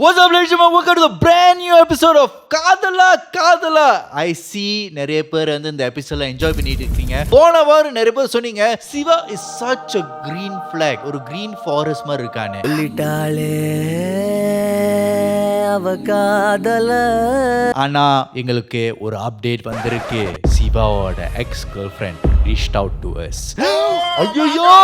What's up, ladies and gentlemen? Welcome to the brand new episode of Kadala. I see நிறைய பேர் வந்து இந்த எபிசோட என்ஜாய் பண்ணிட்டு இருக்கீங்க. போன வாரம் நிறைய பேர் சொன்னீங்க Shiva is such a green flag, ஒரு green forest மாதிரி இருக்கானே. சொல்லிட்டாளே அவ காதல. ஆனா எங்களுக்கு ஒரு அப்டேட் வந்திருக்கு. சிவாவோட X கேர்ள்ஃப்ரெண்ட் reached out to us. ஐயோ,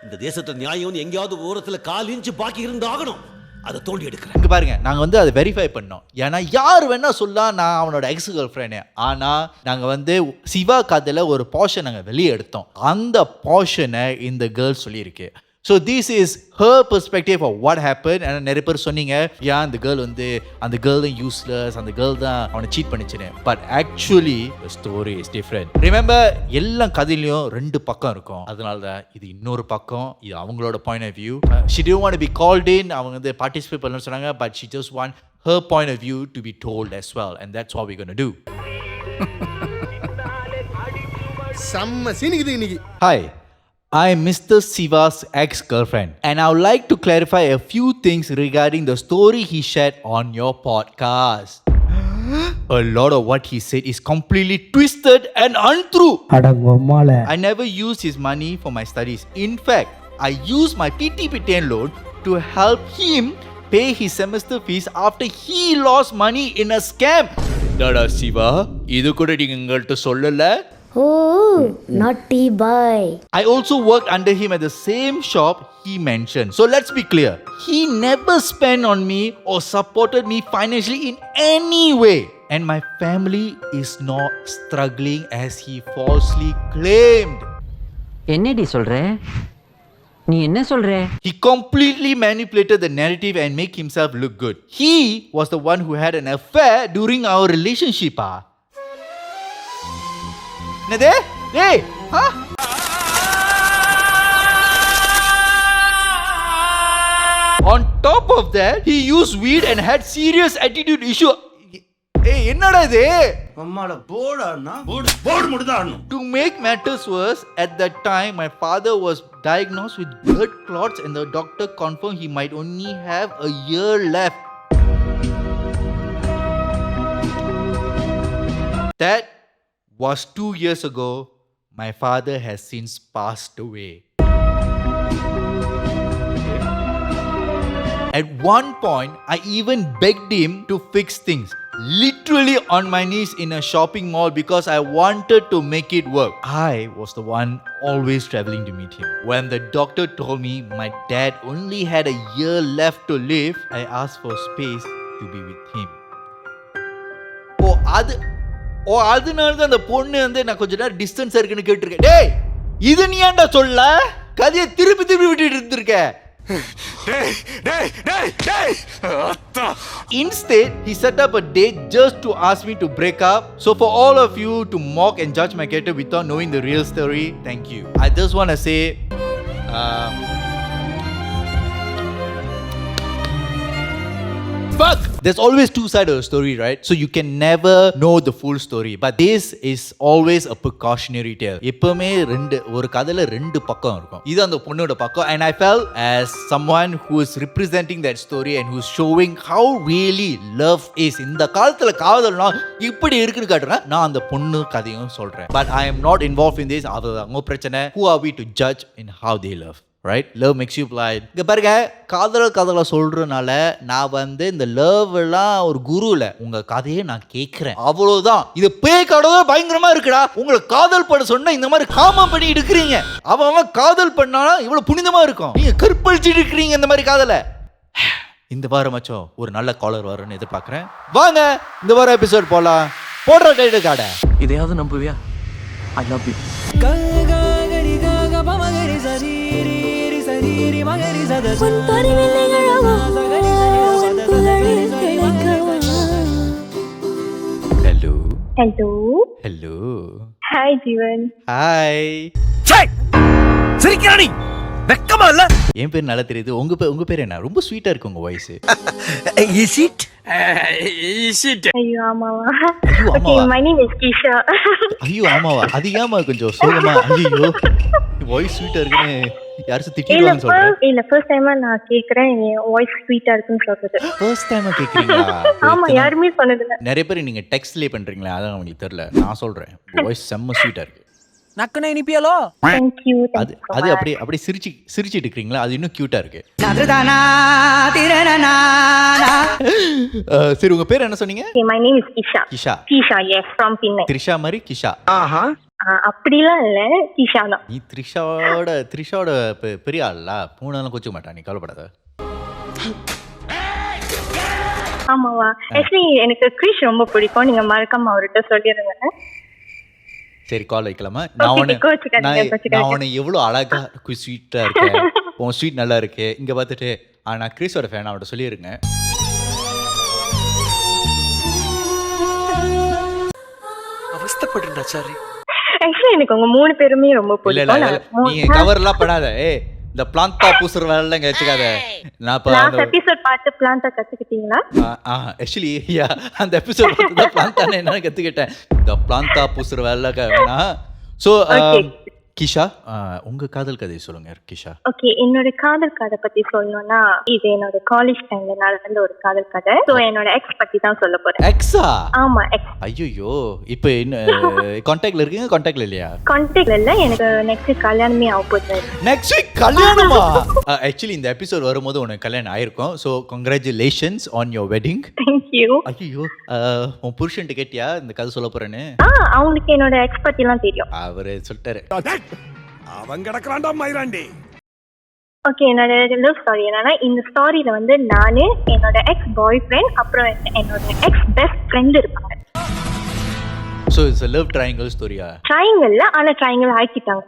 இந்த தேசத்துல நியாயம் எங்கேயாவது ஓரத்துல கால் இன்ச்சு பாக்கி இருந்தாகணும். அதை தோண்டி எடுக்கிறேன். இங்க பாருங்க, நாங்க வந்து அதை வெரிஃபை பண்ணோம். ஏன்னா யார் வேணா சொல்லலாம் நான் அவனோட எக்ஸ் கேர்ள் ஃப்ரெண்டு. ஆனா நாங்க வந்து சிவா கதையில ஒரு போர்ஷன் நாங்க வெளியே எடுத்தோம். அந்த போர்ஷனை இந்த கேர்ள் சொல்லியிருக்கு. So this is her perspective of what happened. And நிறைய பேர் சொன்னீங்க ஏன் அந்த கேர்ள் வந்து அந்த கேர்ள் தான் யூஸ்லெஸ், அந்த கேர்ள் தான் அவனை சீட் பண்ணிச்சுன்னு. But actually the story is different. Remember, எல்லா கதையிலையும் ரெண்டு பக்கம் இருக்கும். அதனால தான் இது இன்னொரு பக்கம், இது அவங்களோட point of view. She didn't want to be called in, அவங்க வந்து பார்ட்டிசிபேட் பண்ணணும்னு சொன்னாங்க. But she just want her point of view to be told as well. And that's what we're going to do. செம்ம சீனிக்குது இன்னைக்கு. Hi. I am Mr. Siva's ex-girlfriend, and I would like to clarify a few things regarding the story he shared on your podcast. A lot of what he said is completely twisted and untrue. I never used his money for my studies. In fact, I used my PTP10 loan to help him pay his semester fees after he lost money in a scam. Dada Siva, idu kuda neenga engalta sollala. Oh, naughty boy. I also worked under him at the same shop he mentioned. So let's be clear. He never spent on me or supported me financially in any way. And my family is not struggling as he falsely claimed. என்னடி சொல்ற? நீ என்ன சொல்ற? He completely manipulated the narrative and make himself look good. He was the one who had an affair during our relationship. Nade? Hey! Huh? On top of that, he used weed and had serious attitude issue. Hey, என்னடா இது? அம்மாடா போடானா போடு முடிதாடணும். To make matters worse, at that time my father was diagnosed with blood clots and the doctor confirmed he might only have a year left. That was 2 years ago. My father has since passed away. At one point, I even begged him to fix things. Literally on my knees in a shopping mall because I wanted to make it work. I was the one always traveling to meet him. When the doctor told me my dad only had a year left to live, I asked for space to be with him. அதனால தான் அந்த பொண்ணு வந்து நான் கொஞ்ச நேரம் distance இருக்குன்னு கேட்டிருக்கேன். டேய், இது நீ ஏன்டா சொல்ல? கதையை திருப்பி விட்டுட்டு இருந்திருக்க. Instead, he set up a date just to ask me to break up. So for all of you to mock and judge my character without knowing the real story, thank you. I just want to say fuck! There's always two sides of a story, right? So you can never know the full story. But this is always a precautionary tale. எப்பவுமே ஒரு கதையில ரெண்டு பக்கம் இருக்கும். இது அந்த பொண்ணோட பக்கம். And I felt as someone who is representing that story and who's showing how really love is. இந்த காலத்துல காதல்னா இப்படி இருக்குன்னு காட்டுறேன். நான் அந்த பொண்ணு கதையும் சொல்றேன். But I am not involved in this. அது அவங்க பிரச்சனை. Who are we to judge in how they love? Right? Love makes you blind. இங்க பாருங்க, காதல சொல்றதுனால நான் வந்து இந்த லவ் எல்லாம் ஒரு குரு இல்ல, உங்க கதையை நான் கேட்கிறேன், அவ்வளவுதான். இது பேய் கடவுள பயங்கரமா இருக்குடா. உங்களை காதல் பண்ண சொன்னா இந்த மாதிரி காமம் பண்ணி எடுக்கிறீங்க. அவன் காதல் பண்ணானா இவ்வளவு புனிதமா இருக்கும், நீங்க கற்பழிச்சிட்டு இருக்கிறீங்க இந்த மாதிரி காதல. இந்த வாரம் மச்சம் ஒரு நல்ல காலர் வரும்னு எதிர்பார்க்கிறேன். வாங்க இந்த வாரம் எபிசோட் போலாம். போடுற டைட்டில் கார்டை. இதையாவது நம்புவியா? I love you. Hello. Hi, Jeevan. Hi. சிரிக்கிறானி வெக்கமா இல்ல? என் பேர் நல்லா தெரியுது. உங்க பேர் என்ன? ரொம்ப ஸ்வீட்டா இருக்கு உங்க வாய்ஸ். Is it? ஐயோ ஆமாவா? ஐயோ Okay, ஆமாவா? my name is Kisha. ஐயோ ஆமாவா? அது ஏமா கொஞ்சம் சோகமா? ஐயோ வாய்ஸ் ஸ்வீட்டா இருக்குன்னு யாரும் திட்டிடுவாங்கன்னு சொல்றேன். இல்ல ஃபர்ஸ்ட் டைமா நான் கேக்குறேன் என் வாய்ஸ் ஸ்வீட்டா இருக்குன்னு சொல்றது. ஃபர்ஸ்ட் டைமா கேக்குறீங்களா? ஆமா, யாருமே சொன்னதில்ல. நிறைய பேர் நீங்க டெக்ஸ்ட்லயே பண்றீங்களா, அதான் உங்களுக்கு தெரியல. நான் சொல்றேன், வாய்ஸ் செம்ம ஸ்வீட்டா இருக்கு. நக்கனே இனிப்பியாலோ? Thank you. அது அது அப்படியே அப்படியே சிரிச்சிட்டு இருக்கீங்களா, அது இன்னும் கியூட்டா இருக்கு. சரி, உங்க பேர் என்ன சொன்னீங்க? My name is Kisha. கிஷா. Kisha, yes, from Pinay. Trisha மாதிரி கிஷா. அப்படிலாம் இல்ல, கிஷா தான். நீ த்ரிஷாவோட பெரிய ஆள்ல, பூனாலும் கொச்சுக்க மாட்டான், நீ கவலைப்படாத. ஆமாவா? ஆக்சுவலி எனக்கு கிரிஷ் ரொம்ப பிடிக்கும். நீங்க மறக்காம அவர்கிட்ட சொல்லிடுங்க. சரி, கால் வைக்கலாமா? கோச்சுக்காதீங்க. நான் உன்னை எவ்வளவு அழகா ஸ்வீட்டா இருக்கேன், உன் ஸ்வீட் நல்லா இருக்கு இங்க பார்த்துட்டு, நான் கிறிஸோட ஃபேன், அவட்ட சொல்லிருங்க. அவஸ்தைப்படுறா சாரி. ஆக்சுவலி எனக்கு உங்க 3 பேருமே ரொம்ப பிடிக்கும். நீங்க கவர் எல்லாம் பண்ணாத. இந்த பிளான்டா பூசுற வேலை இங்க வச்சுக்காத. லாஸ்ட் எபிசோட் பார்த்து பிளான்டா கத்துக்கிட்டீங்களா? ஆக்சுவலி அந்த எபிசோட் பார்த்து தான் பிளான்டானே என்ன கத்துக்கிட்டேன். இந்த பிளான்டா பூசுற வேலை வேணா. சோ கிஷா, உங்க காதல் கதை சொல்லுங்க கிஷா. ஓகே, என்னோட காதல் கதை பத்தி சொல்லணும்னா, இது என்னோட காலேஜ் டைம்ல நடந்த ஒரு காதல் கதை. சோ என்னோட எக்ஸ் பத்தி தான் சொல்ல போறேன். எக்ஸா? ஆமா, எக்ஸ். ஐயோ, இப்போ கான்டாக்ட்ல இருக்கீங்க? கான்டாக்ட்ல இல்லையா? கான்டாக்ட்ல இல்ல, எனக்கு நெக்ஸ்ட் கல்யாணமே ஆக போகுது. நெக்ஸ்ட் வீக் கல்யாணமா? ஆக்சுவலி இந்த எபிசோட் வரும்போது உனக்கு கல்யாணம் ஆயிருக்கும். So congratulations on your wedding. Thank you. ஐயோ, உன் புருஷன் கேட்டியா இந்த கதை சொல்ல போறேன்னு? அவங்களுக்கு என்னோட எக்ஸ் பத்தி எல்லாம் தெரியும். அவரு சொல்லிட்டாரு. அவன் கிடக்குறான்டா மயிராண்டி. ஓகே, என்னோட லவ் ஸ்டோரி என்னன்னா, இந்த ஸ்டோரியில வந்து நானு, என்னோட எக்ஸ் பாய் ஃப்ரெண்ட், அப்புறம் என்னோட எக்ஸ் பெஸ்ட் ஃப்ரெண்ட் இருப்பாங்க. So it's a love triangle story. Triangle, ஆனா ட்ரையாங்கிள் ஆக்கிட்டாங்க.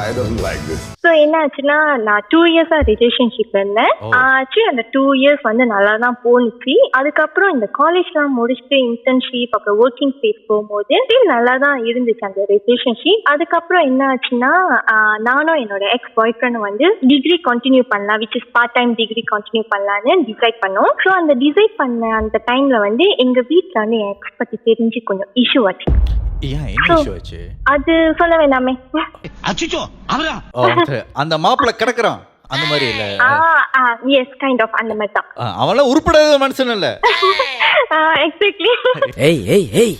I don't like this. So என்ன ஆச்சுன்னா, நான் 2 இயர்ஸா ரிலேஷன்ஷிப்ல இருந்தேன். ஆக்சுவலி அந்த 2 இயர்ஸ் வந்து நல்லா தான் போணுச்சு. அதுக்கப்புறம் இந்த காலேஜ்லாம் முடிச்சுட்டு இன்டர்ன்ஷிப் அப்புறம் ஒர்க்கிங் ஸ்பேஸ் போகும்போது நல்லா தான் இருந்துச்சு அந்த ரிலேஷன்ஷிப். அதுக்கப்புறம் என்ன ஆச்சுன்னா, நானும் என்னோட எக்ஸ் பாய் ஃப்ரெண்ட் வந்து டிகிரி கண்டினியூ பண்ணலாம், which is part time degree continue பண்ணலான்னு டிசைட் பண்ணோம். ஸோ அந்த டிசைட் பண்ண அந்த டைம்ல வந்து எங்க வீட்டில் வந்து என் எக்ஸ் பத்தி தெரிஞ்சு கொஞ்சம் இஷ்யூ ஆச்சு. ஏன் என்ன இஷ்யூ ஆச்சு? அது சொல்ல வேண்டாமே. அச்சச்சோ, அவரா? அந்த மாப்பிள்ள கிடக்குறான் அந்த மாதிரி இல்ல? எஸ், கைண்ட் ஆஃப் அந்த மாதிரி தான். அவன்லாம் உருப்படாத மனுஷன் இல்ல. எக்ஸாக்ட்லி. ஏய் ஏய் ஏய்,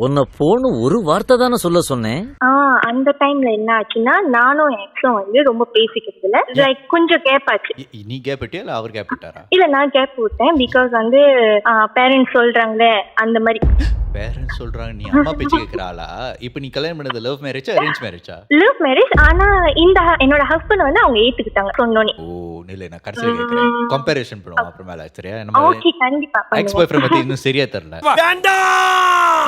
உன்னை போன்னு ஒரு வார்த்தை தானே சொல்ல சொன்னேன். அந்த டைம்ல என்ன ஆச்சுன்னா, நானும் எக்ஸும் வந்து ரொம்ப பேசிக்கிறது இல்ல. லைக் கொஞ்சம் கேப் ஆச்சு. நீ கேப் விட்டியா இல்ல அவர் கேப் விட்டாரா? இல்ல, நான் கேப் விட்டேன். பிகாஸ் வந்து பேரண்ட்ஸ் சொல்றாங்களே அந்த மாதிரி. பேரண்ட்ஸ் சொல்றாங்க, நீ அம்மா பேச்சு கேக்குறாளா? இப்போ நீ கல்யாணம் பண்ணது லவ் மேரேஜா அரேஞ்ச் மேரேஜா? Love marriage. ஆனா என்னோட ஹஸ்பண்ட் வந்து அவங்க ஏத்துக்கிட்டாங்க சொன்னோனே. ஓ நில்ல, நான் கடைசில கேக்குறேன். கம்பேரிசன் பண்ணுவோம் அப்புறமேல, சரியா? நம்ம ஓகே, கண்டிப்பா எக்ஸ் பாய் ஃப்ரெண்ட் பத்தி இன்னும் சரியா தெரியல.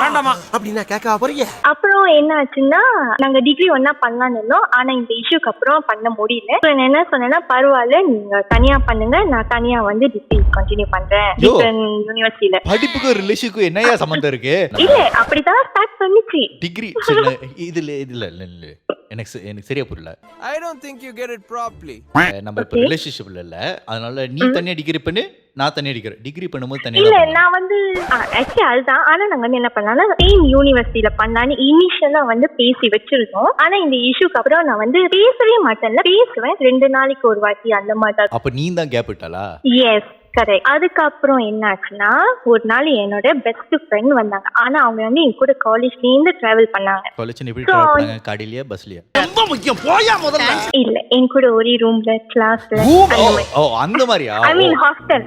வேண்டாமா அப்படினா கேட்க போறீங்க? அப்புறம் என்ன ஆச்சுன்னா, நாங்க டிகிரி ஒண்ணா பண்ணலாம்னு இருந்தோம். ஆனா இந்த இஷ்யூக்கு அப்புறம் பண்ண முடியல. நான் என்ன சொன்னேன்னா, பரவாயில்ல நீங்க தனியா பண்ணுங்க, நான் தனியா வந்து டிகிரி கண்டினியூ பண்றேன் யூனிவர்சிட்டியில. படிப்புக்கும் ரிலேஷனுக்கும் என்னையா சம்பந்தம் இருக்கு? இல்ல, அப்படிதான் ஸ்டார்ட் பண்ணிச்சு டிகிரி. இதுல எனக்கு சரியா புரியல. I don't think you get it properly. நம்ம இப்ப ரிலேஷன்ஷிப்ல இல்ல, அதனால நீ தனியா டிகிரி பண்ணு, நான் தனியா டிகிரி பண்ணும்போது தனியா இல்ல. நான் வந்து ஆக்சுவலி அதுதான். ஆனா நாங்க வந்து என்ன பண்ணலாம்னா, சேம் யூனிவர்சிட்டியில பண்ணலான்னு இனிஷியலா வந்து பேசி வச்சிருந்தோம். ஆனா இந்த இஷ்யூக்கு அப்புறம் நான் வந்து பேசவே மாட்டேன்ல, பேசுவேன் 2 நாளைக்கு ஒரு வாட்டி அந்த மாதிரி தான். அப்ப நீ தான் கேப் விட்டாளா? S, correct. அதுக்கப்புறம் என்ன ஆச்சுன்னா, ஒரு நாள் என்னோட பெஸ்ட் ஃப்ரெண்ட் வந்தாங்க. ஆனா அவங்க வந்து என் கூட காலேஜ்ல இருந்து டிராவல் பண்ணாங்க. காலேஜ் எப்படி டிராவல் பண்ணாங்க? காடிலயா பஸ்லயா? ரொம்ப முக்கியம், போயா முதல்ல. இல்ல, என் கூட ஒரே ரூம்ல கிளாஸ்ல அந்த மாதிரியா? I mean hostel.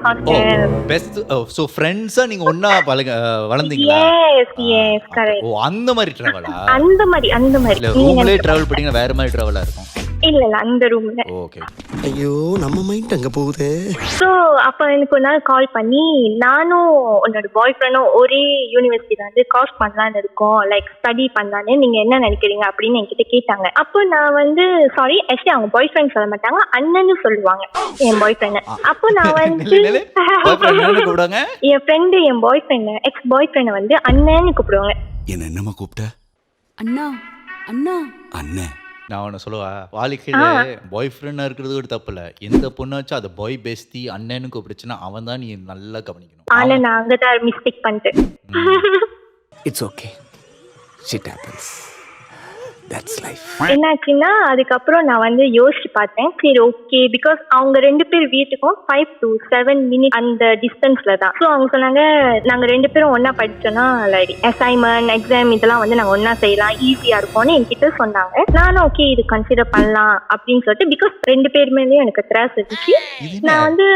Best. So ஃப்ரெண்ட்ஸா நீங்க ஒண்ணா வளர்ந்தீங்களா? Yes yes, correct. ஓ அந்த மாதிரி டிராவலா? அந்த மாதிரி இல்ல ரூம்லயே டிராவல் பண்ணீங்க, வேற மாதிரி டிராவலா இருக்கும்? இல்ல அந்த ரூம்ல. ஓகே. ஐயோ, நம்ம மைண்ட் அங்க போகுது. சோ அப்ப எனக்கு ஒரு நாள் கால் பண்ணி, நானும் உன்னோட பாய் ஃப்ரெண்டும் ஒரே யூனிவர்சிட்டில வந்து கோர்ஸ் பண்ணலான்னு இருக்கோம், லைக் ஸ்டடி பண்ணலான்னு, நீங்க என்ன நினைக்கிறீங்க அப்படின்னு என்கிட்ட கேட்டாங்க. அப்போ நான் வந்து சாரி, ஆக்சுவலி அவங்க பாய் ஃப்ரெண்ட் சொல்ல மாட்டாங்க, அண்ணன்னு சொல்லுவாங்க என் பாய் ஃப்ரெண்ட். அப்போ நான் வந்து என் ஃப்ரெண்டு, என் பாய் ஃப்ரெண்ட், எக்ஸ் பாய் ஃப்ரெண்ட் வந்து அண்ணன்னு கூப்பிடுவாங்க. என்னம்மா கூப்பிட்ட? அண்ணா அண்ணா அண்ணே. நான் உன்ன சொல்லுவா, வாழ்க்கையில பாய் ஃப்ரெண்டா இருக்கிறது ஒரு தப்பு இல்ல. எந்த பொண்ணாச்சும் அதை பாய் பெஸ்டி அண்ணன்னு கூப்பிடுச்சுன்னா அவன் தான் நீ நல்லா கவனிக்கணும். ஆனா நான் அங்கதான் மிஸ்டேக் பண்ணிட்டேன். It's okay, shit happens. என்னாச்சுன்னா அதுக்கப்புறம் நான் வந்து யோசிச்சு பார்த்தேன். சரி ஓகே, பிகாஸ் அவங்க 2 பேர் வீட்டுக்கும் 5 to 7 minutes அந்த டிஸ்டன்ஸ்ல தான். ஸோ அவங்க சொன்னாங்க நாங்க 2 பேரும் ஒன்னா படிச்சோம்னா லைக் அசைன்மெண்ட் எக்ஸாம் இதெல்லாம் வந்து நாங்க ஒன்னா செய்யலாம், ஈஸியா இருக்கும்னு என்கிட்ட சொன்னாங்க. நானும் ஓகே இது கன்சிடர் பண்ணலாம் அப்படின்னு சொல்லிட்டு, பிகாஸ் 2 பேர் மேலேயும் எனக்கு த்ராஸ் இருந்துச்சு. நான் வந்து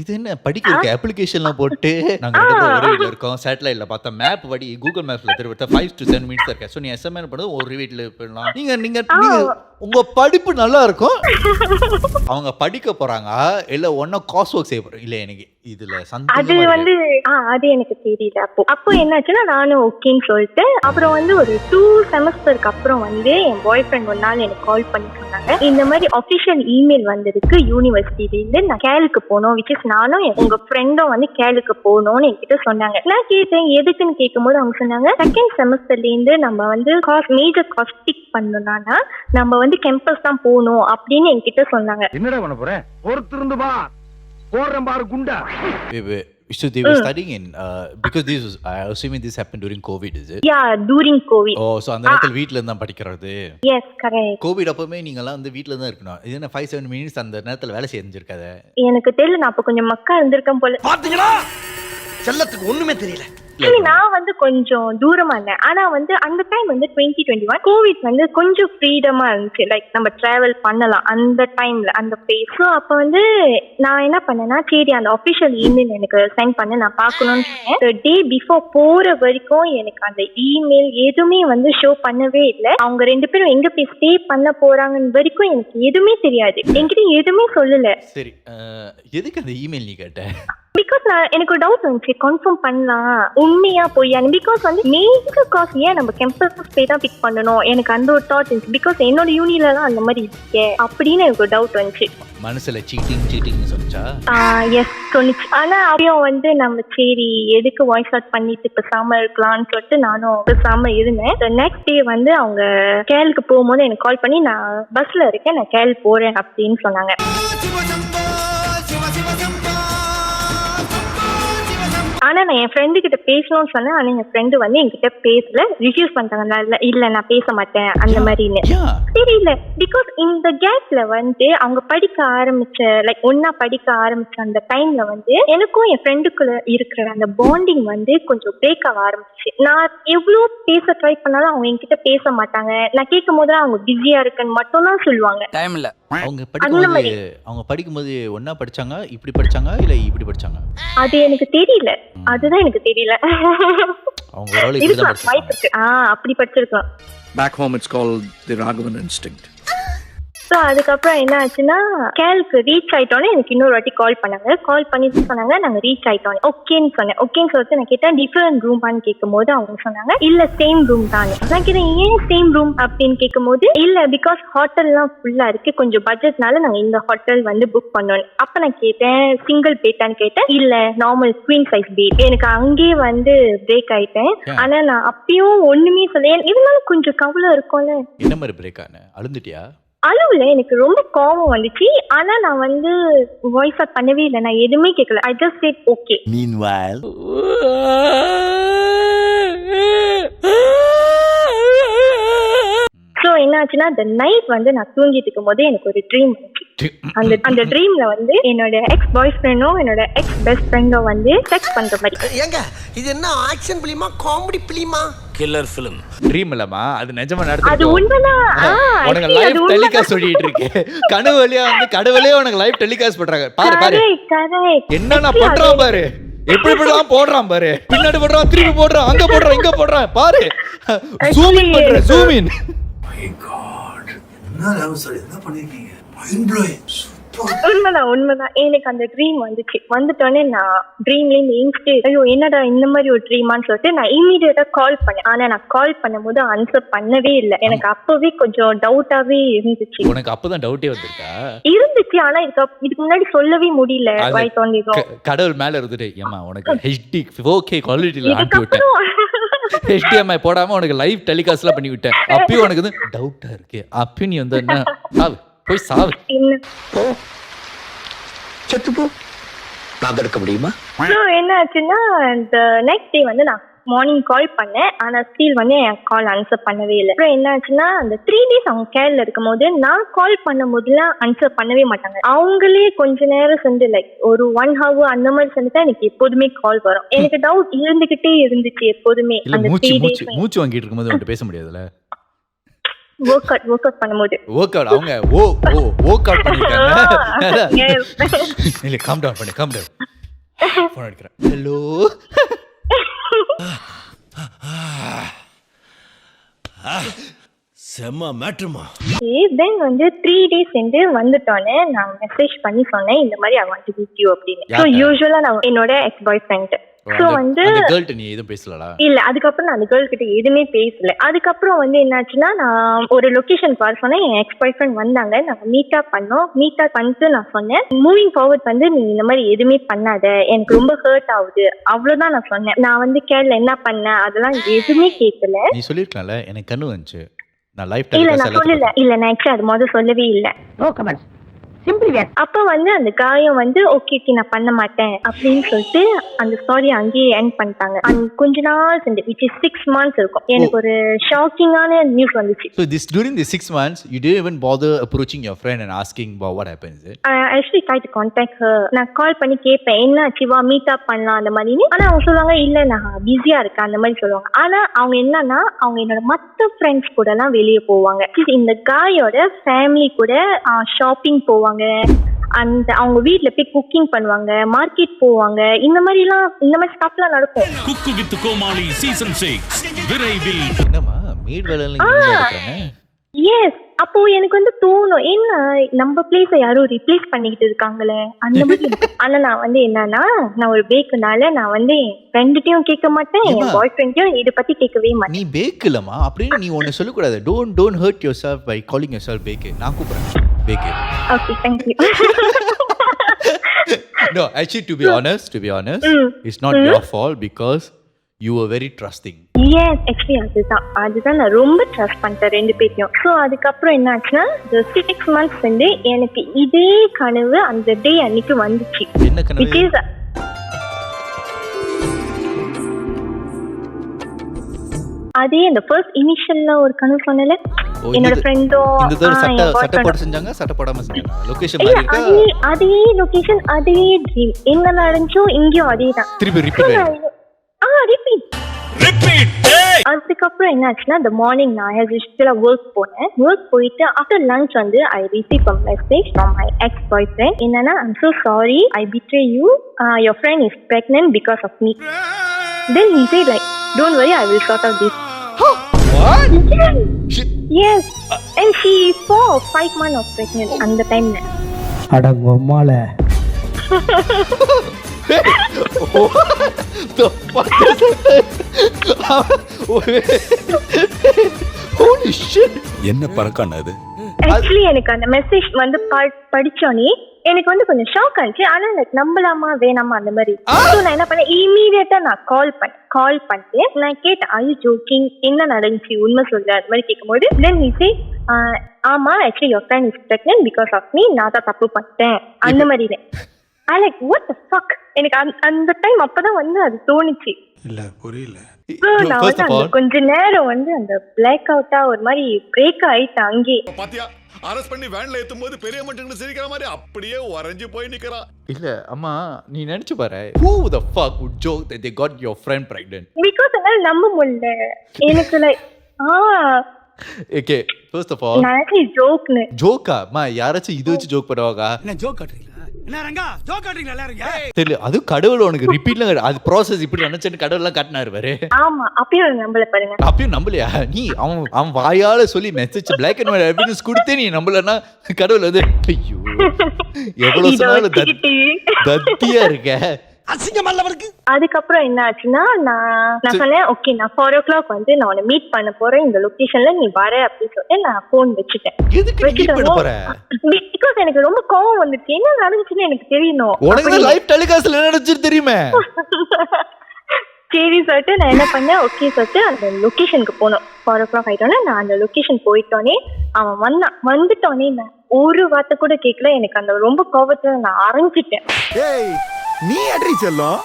இது என்ன படிக்கிறதுக்கு அப்ளிகேஷன்லாம் போட்டு நாங்க 2 பேரும் ஒரே வீட்ல இருக்கோம், சேட்டலைட்ல பார்த்தா மேப் படி கூகுள் மேப்ஸ்ல திருவிட்ட 5 to 7 minutes இருக்கேன். ஸோ நீ எஸ்எம்என் பண்ணது ஒரு வீட்ல போயிடலாம். நீங்க உங்க படிப்பு நல்லா இருக்கும். அவங்க படிக்க போறாங்க இல்ல ஒன்னா காஸ் ஒர்க் செய்ய போறாங்க இல்ல, எனக்கு இதுல அது சந்தேகமா வந்து அது எனக்கு தெரியல. அப்போ என்னாச்சுன்னா நானும் ஓகேன்னு சொல்லிட்டு அப்புறம் வந்து ஒரு 2 செமஸ்டருக்கு அப்புறம் வந்து என் பாய் ஃப்ரெண்ட் ஒரு நாள் எனக்கு கால் பண்ணி சொன்னாங்க, இந்த மாதிரி அஃபிஷியல் இமெயில் வந்திருக்கு யூனிவர்சிட்டியிலேருந்து, நான் கேலுக்கு போகணும், விச் இஸ் நானும் உங்க ஃப்ரெண்டும் வந்து கேலுக்கு போகணும்னு என்கிட்ட சொன்னாங்க. நான் கேட்டேன் எதுக்குன்னு கேட்கும்போது அவங்க சொன்னாங்க, செகண்ட் செமஸ்டர்லேருந்து நம்ம வந்து மேஜர் காஸ்ட் டிக் பண்ணணும்னா நம்ம வந்து கேம்பஸ் தான் போகணும் அப்படின்னு என்கிட்ட சொன்னாங்க. என்னடா பண்ண போற? பொறுத்திருந்து பா, போறேன் பாரு குண்டா. So they were studying in because this was, I assuming this happened during COVID, is it? Yeah, during COVID. Oh, so அந்த நேரத்துல வீட்ல இருந்தா படிக்கிறது. Yes, correct. கோவிட் அப்பமே நீங்க எல்லாம் வந்து வீட்ல தான் இருக்கணும். இது என்ன 5-7 minutes அந்த நேரத்துல வேலை செஞ்சிருக்காத? எனக்கு தெரியல, நான் அப்ப கொஞ்சம் மக்கா இருந்திருக்கேன் போல. பாத்தீங்களா, செல்லத்துக்கு ஒண்ணுமே தெரியல. நான் வந்து கொஞ்சம் தூரமா இருந்தேன். ஆனா வந்து அந்த டைம் வந்து 2021 கோவிட் வந்து கொஞ்சம் ஃப்ரீடமா இருந்துச்சு, லைக் நம்ம டிராவல் பண்ணலாம் அந்த டைம்ல அந்த பிளேஸ். ஸோ அப்ப வந்து நான் என்ன பண்ணேன்னா, சரி அந்த அஃபிஷியல் இமெயில் எனக்கு சென்ட் பண்ண நான் பார்க்கணும்னு சொன்னேன். டே பிஃபோர் போற வரைக்கும் எனக்கு அந்த இமெயில் எதுவுமே வந்து ஷோ பண்ணவே இல்லை. அவங்க 2 பேரும் எங்க போய் ஸ்டே பண்ண போறாங்கன்னு வரைக்கும் எனக்கு எதுவுமே தெரியாது, என்கிட்ட எதுவுமே சொல்லல. சரி, எதுக்கு அந்த இமெயில் நீ கேட்ட? பிகாஸ் எனக்கு ஒரு டவுட் வந்துச்சு, கன்ஃபார்ம் பண்ணலாம் உண்மையா பொய்யான்னு. பிகாஸ் வந்து மேஜர் காஸ் ஏன் நம்ம கேம்பஸ் போய் தான் பிக் பண்ணணும், எனக்கு அந்த ஒரு தாட் இருந்துச்சு. பிகாஸ் என்னோட யூனில தான் அந்த மாதிரி இருக்கே அப்படின்னு எனக்கு ஒரு டவுட் வந்துச்சு. மனசுல சீட்டிங் சொல்லிச்சா? எஸ் சொன்னிச்சு. ஆனா அப்படியும் வந்து நம்ம சரி எதுக்கு வாய்ஸ் அவுட் பண்ணிட்டு பேசாம இருக்கலாம்னு சொல்லிட்டு நானும் பேசாம இருந்தேன். நெக்ஸ்ட் டே வந்து அவங்க கேலுக்கு போகும்போது எனக்கு கால் பண்ணி, நான் பஸ்ல இருக்கேன், நான் கேல் போறேன் அப்படின்னு சொன்னாங்க. ஆனா நான் என் ஃப்ரெண்டு கிட்ட பேசணும்னு சொன்னேன். ஆனா என் ஃப்ரெண்டு வந்து என்கிட்ட பேசல, ரிஃப்யூஸ் பண்ணிட்டாங்க. இல்ல நான் பேச மாட்டேன் அந்த மாதிரின்னு. தெரியல, பிகாஸ் இந்த கேப்ல வந்து அவங்க படிக்க ஆரம்பிச்ச லைக் ஒன்னா படிக்க ஆரம்பிச்ச அந்த டைம்ல வந்து எனக்கும் என் ஃப்ரெண்டுக்குள்ள இருக்கிற அந்த பாண்டிங் வந்து கொஞ்சம் பிரேக் ஆக ஆரம்பிச்சு. நான் எவ்வளவு பேச ட்ரை பண்ணாலும் அவங்க என்கிட்ட பேச மாட்டாங்க. நான் கேட்கும் போது அவங்க பிஸியா இருக்குன்னு மட்டும் தான் சொல்லுவாங்க. டைம் இல்ல. அவங்க படிக்கும்போது ஒன்னா படிச்சாங்க, இப்படி படிச்சாங்க இல்ல இப்படி படிச்சாங்க? அது எனக்கு தெரியல, அதுதான் எனக்கு தெரியல. அவங்க ரோல் இப்படி தான் படிச்சாங்க. அப்படி படிச்சிருக்கலாம். Back home it's called the Raghavan instinct. So அதுக்கப்புறம் என்ன ஆச்சுன்னா, கேலுக்கு ரீச் ஆயிட்டோன்னே எனக்கு இன்னொரு வாட்டி கால் பண்ணாங்க. கால் பண்ணிட்டு சொன்னாங்க நாங்கள் ரீச் ஆயிட்டோம். ஓகேன்னு சொன்னேன். ஓகேன்னு சொல்லிட்டு நான் கேட்டேன் டிஃப்ரெண்ட் ரூமான்னு கேட்கும் போது அவங்க சொன்னாங்க இல்ல சேம் ரூம் தான். நான் கேட்டேன் ஏன் சேம் ரூம் அப்படின்னு கேட்கும் போது, இல்ல பிகாஸ் ஹோட்டல்லாம் ஃபுல்லா இருக்கு, கொஞ்சம் பட்ஜெட்னால நாங்கள் இந்த ஹோட்டல் வந்து புக் பண்ணோம். அப்ப நான் கேட்டேன் சிங்கிள் பெட்டான்னு கேட்டேன். இல்ல நார்மல் குவீன் சைஸ் பெட். எனக்கு அங்கேயே வந்து பிரேக் ஆயிட்டேன். ஆனா நான் அப்பயும் ஒண்ணுமே சொல்ல, இருந்தாலும் கொஞ்சம் கவலை இருக்கும்ல. என்ன மாதிரி பிரேக் ஆன? அழுந்துட்டியா? அழுவுல, எனக்கு ரொம்ப கோபம் வந்துச்சு. ஆனா நான் வந்து வாய்ஸ் அவுட் பண்ணவே இல்லை, நான் எதுவுமே கேட்கல. I just said okay. Meanwhile, so என்னாச்சுன்னா அந்த நைட் வந்து நான் தூங்கிட்டு இருக்கும் போது எனக்கு ஒரு ட்ரீம் வந்துச்சு. அந்த ட்ரீம்ல வந்து என்னோட எக்ஸ் பாய் ஃப்ரெண்டும் என்னோட எக்ஸ் பெஸ்ட் ஃப்ரெண்டும் வந்து செக்ஸ் பண்ற மாதிரி. ஏங்க இது என்ன ஆக்ஷன் பிலிமா காமெடி பிலிமா? Killer film. ட்ரீம் இல்லமா, அது நிஜமா அது நடந்துச்சு. உண்மைதான். உனக்கு லைவ் டெலிகாஸ்ட் சொல்லிட்டு இருக்கு. கனவு வழியா வந்து கடவுளே உனக்கு லைவ் டெலிகாஸ்ட் பண்றாங்க. பாரு பாரு என்னன்னா பண்றான் பாரு, எப்படி இப்படிலாம் போடுறான் பாரு, பின்னாடி போடுறான், திருப்பி போடுறான், அங்க போடுறான், இங்க போடுறான், பாரு ஜூம் இன் பண்ற, ஜூம் இன். உண்மைதான். எனக்கு அந்த ட்ரீம் வந்துச்சு. வந்துட்டோன்னே நான் ட்ரீம்ல இருந்து ஐயோ என்னடா இந்த மாதிரி ஒரு ட்ரீமான்னு சொல்லிட்டு நான் இமீடியட்டா கால் பண்ணேன். ஆனா நான் கால் பண்ணும்போது ஆன்சர் பண்ணவே இல்லை. எனக்கு அப்பவே கொஞ்சம் டவுட்டாவே இருந்துச்சு. உனக்கு அப்பதான் டவுட்டே வந்திருக்கா? இருந்துச்சு, ஆனா இதுக்கு முன்னாடி சொல்லவே முடியல. வாய் தோண்டிடும். கடவுள் மேல இருந்துட்டு ஏமா உனக்கு HD 4K குவாலிட்டில ஆட்டி விட்டேன், HDMI போடாம உனக்கு லைவ் டெலிகாஸ்ட்லாம் பண்ணி விட்டேன். அப்பயும் உனக்கு வந்து டவுட்டா இருக்கு. அப்பயும் நீ வந்து என்ன சாவு, போய் சாவு. செத்து போ. நான் தடுக்க முடியுமா? என்ன ஆச்சுன்னா அந்த நெக்ஸ்ட் டே வந்து நான் மார்னிங் கால் பண்ணேன். ஆனா ஸ்டில் வந்து என் கால் ஆன்சர் பண்ணவே இல்லை. அப்புறம் என்ன ஆச்சுன்னா அந்த 3 days அவங்க கேர்ல இருக்கும் போது நான் கால் பண்ணும் போதுலாம் ஆன்சர் பண்ணவே மாட்டாங்க. அவங்களே கொஞ்ச நேரம் சென்று லைக் ஒரு 1 hour அந்த மாதிரி செஞ்சுட்டா எனக்கு எப்போதுமே கால் வரும். எனக்கு டவுட் இருந்துகிட்டே இருந்துச்சு எப்போதுமே. இல்ல அந்த மூச்சு 3 days மூச்சு மூச்சு வாங்கிட்டு இருக்கும்போது அவன்கிட்ட பேச முடியாதுல்ல. ஒர்க் அவுட் பண்ணும்போது ஒர்க் அவுட் அவங்க ஒர்க் அவுட் பண்ணிருக்காங்க. Yes. இல்ல காம் டவுன் ஃபோன் அடிக்கிறேன். ஹலோ செம்ம மேட்ருமா. தென் வந்து 3 days சென்று வந்துட்டோன்னே நான் மெசேஜ் பண்ணி சொன்னேன் இந்த மாதிரி I want to meet you அப்படின்னு. ஸோ யூஸ்வலா நான் என்னோட எக்ஸ் பாய் ஃப்ரெண்ட். ஸோ வந்து அந்த கேர்ள்ட்ட நீ எதுவும் பேசலடா? இல்ல அதுக்கப்புறம் நான் அந்த கேர்ள் கிட்ட எதுவுமே பேசல. அதுக்கப்புறம் வந்து என்னாச்சுன்னா நான் ஒரு லொகேஷனுக்கு வர சொன்னேன். என் எக்ஸ் பாய் ஃப்ரெண்ட் வந்தாங்க. நாங்கள் மீட் அப் பண்ணிட்டு நான் சொன்னேன் மூவிங் ஃபார்வர்ட் வந்து நீ இந்த மாதிரி எதுவுமே பண்ணாத, எனக்கு ரொம்ப ஹர்ட் ஆகுது, அவ்வளவுதான் நான் சொன்னேன். நான் வந்து கேரள என்ன பண்ணேன் அதெல்லாம் எதுவுமே கேட்கல. நீ சொல்லிருக்கலாம்ல எனக்கு கண்ணு வந்துச்சு நான் லைஃப் இல்ல நான் சொல்லல. இல்ல நான் ஆக்சுவலி அது முதல்ல சொல்லவே இல்லை. அப்ப வந்து அந்த காயம் வந்து ஓகே நான் பண்ண மாட்டேன் அப்படின்னு சொல்லிட்டு அந்த ஸ்டோரி அங்கேயே எண்ட் பண்ணிட்டாங்க. கொஞ்ச நாள் சென்று which is 6 months இருக்கும். எனக்கு ஒரு ஷாக்கிங்கான நியூஸ் வந்துச்சு. So this during the 6 months you didn't even bother approaching your friend and asking about what happened, is it? I actually tried to contact her. நான் கால் பண்ணி கேட்பேன் என்ன ஆச்சுவா மீட் அப் பண்ணலாம் அந்த மாதிரி. ஆனா அவங்க சொல்லுவாங்க இல்ல நான் பிஸியா இருக்கேன் அந்த மாதிரி சொல்லுவாங்க. ஆனா அவங்க என்னன்னா அவங்க என்னோட மற்ற ஃப்ரெண்ட்ஸ் கூட எல்லாம் வெளியே போவாங்க. இந்த காயோட ஃபேமிலி கூட ஷாப்பிங் போவாங்க. அந்த அவங்க வீட்ல போய் குக்கிங் பண்ணுவாங்க, மார்க்கெட் போவாங்க. இந்த மாதிரி ஸ்டப்லாம் நடக்கும். குக்கு வித் கோமாளி சீசன் 6 விரைவில். என்னம்மா மீட் வேலைல இருக்காங்க? எஸ். அப்போ எனக்கு வந்து தோணும் என்ன நம்ம பிளேஸ யாரும் ரிப்ளேஸ் பண்ணிக்கிட்டு இருக்காங்களே அந்த மாதிரி. ஆனா நான் வந்து என்னன்னா நான் ஒரு பேக்குனால நான் வந்து என் ஃப்ரெண்ட்கிட்டயும் கேட்க மாட்டேன், என் பாய் ஃப்ரெண்ட்டையும் இதை பத்தி கேட்கவே மாட்டேன். நீ பேக்கலமா அப்படின்னு நீ ஒன்னு சொல்லக்கூடாது. Don't hurt yourself by calling yourself பேக்கு. நான் கூப்பிடுறேன் பேக்கு. Okay thank you. No, actually to be honest, it's not your fault because you were very trusting. Yes, actually அதுதான் நான் ரொம்ப ட்ரஸ்ட் பண்ணிட்டேன் ரெண்டு பேரையும். ஸோ அதுக்கப்புறம் என்ன ஆச்சுன்னா 6 months வந்து எனக்கு இதே கனவு அந்த டே அன்னைக்கு வந்துச்சு. என்ன கனவு? அதே அந்த ஃபர்ஸ்ட் இனிஷியல்ல ஒரு கனவு சொன்னல என்னோட ஃப்ரெண்டோ சட்டை போட்டு செஞ்சாங்க சட்டை போடாம செஞ்சாங்க. லொகேஷன் மாதிரி இருக்கா? அதே லொகேஷன் அதே ட்ரீம் என்ன நடந்துச்சோ இங்கேயும் அதே தான். திருப்பி ரிப்பீட். அதுக்கப்புறம் என்ன ஆச்சுன்னா இந்த மார்னிங் நான் ஒர்க் போனேன். ஒர்க் போயிட்டு ஆஃப்டர் லஞ்ச் வந்து I receive a message from my ex boyfriend. என்னன்னா I'm so sorry I betray you, your friend is pregnant because of me. Then he said like don't worry I will sort out this. What? Yes. And she is 4 or 5 months of pregnant அந்த டைம்ல. அட பொம்மால. The fuck is holy shit. என்ன பறக்கான அது? Actually எனக்கு அந்த message வந்து படிச்சோனே எனக்கு வந்து கொஞ்சம் ஷாக் ஆச்சு. ஆனா லைக் நம்பலாமா வேணாமா அந்த மாதிரி. ஸோ நான் என்ன பண்ணேன் இமீடியட்டா நான் கால் பண்ணிட்டு நான் கேட்டேன் are you joking என்ன நடந்துச்சு உண்மை சொல்லு அது மாதிரி கேட்கும்போது then he say ஆமா actually your friend is pregnant because of me நான் தான் தப்பு பண்ணிட்டேன் அந்த மாதிரி. I like what the fuck எனக்கு அந்த டைம் அப்பதான் வந்து அது தோணுச்சு. இல்ல புரியல. So நான் வந்து அந்த கொஞ்ச நேரம் வந்து அந்த பிளாக் அவுட்டா ஒரு மாதிரி பிரேக் ஆயிட்டேன் அங்கே. பாத்தியா அரெஸ்ட் பண்ணி வேன்ல ஏத்தும்போது பெரிய மட்டன்னு சிரிக்கிற மாதிரி அப்படியே உறைஞ்சு போய் நிக்கறா. இல்ல அம்மா நீ நினைச்சு பாரு who the fuck would joke that they got your friend pregnant? Because என்னால நம்ப முடியல எனக்கு like okay first of all நான் ஜோக்னு ஜோக்கா அம்மா யாராச்சும் இது வச்சு ஜோக் பண்ணுவாங்க? என்ன ஜோக் காட்டுறீங்களா? என்ன ரங்கா ஜோக் காட்டுறீங்களா எல்லாரும்? தெரியல அது கடவுள் உனக்கு ரிப்பீட்ல அது ப்ராசஸ் இப்படி நினைச்சேன்னு கடவுள் எல்லாம் காட்டினாரு பாரு. ஆமா அப்பயும் நம்பல பாருங்க. அப்பயும் நம்பலையா நீ? அவன் வாயால சொல்லி message black and white evidence கொடுத்தே நீ நம்பலன்னா கடவுள் வந்து ஐயோ எவ்வளவு சொன்னாலும் தத்தியா இருக்க. அதுக்கப்புறம் என்ன ஆச்சுன்னா நான் சொன்னேன் ஓகே நான் 4 o'clock வந்து நான் உன்னை மீட் பண்ண போறேன் இந்த லொகேஷன்ல நீ வர அப்படின்னு சொல்லிட்டு நான் போன் வச்சுட்டேன். பிகாஸ் எனக்கு ரொம்ப கோவம் வந்துச்சு என்ன நடந்துச்சுன்னு எனக்கு தெரியணும். உனக்கு லைவ் டெலிகாஸ்ட்ல என்ன நடந்துச்சு தெரியுமே. சரி சொல்லிட்டு நான் என்ன பண்ணேன் ஓகே சொல்லிட்டு அந்த லொகேஷனுக்கு போனோம். 4 o'clock ஆயிட்டோன்னே நான் அந்த லொகேஷன் போயிட்டோன்னே அவன் வந்துட்டோன்னே நான் ஒரு வார்த்தை கூட கேட்கல. எனக்கு அந்த ரொம்ப கோவத்துல நான் அரைஞ்சிட்டேன். நீ அட்ரி செல்லம்.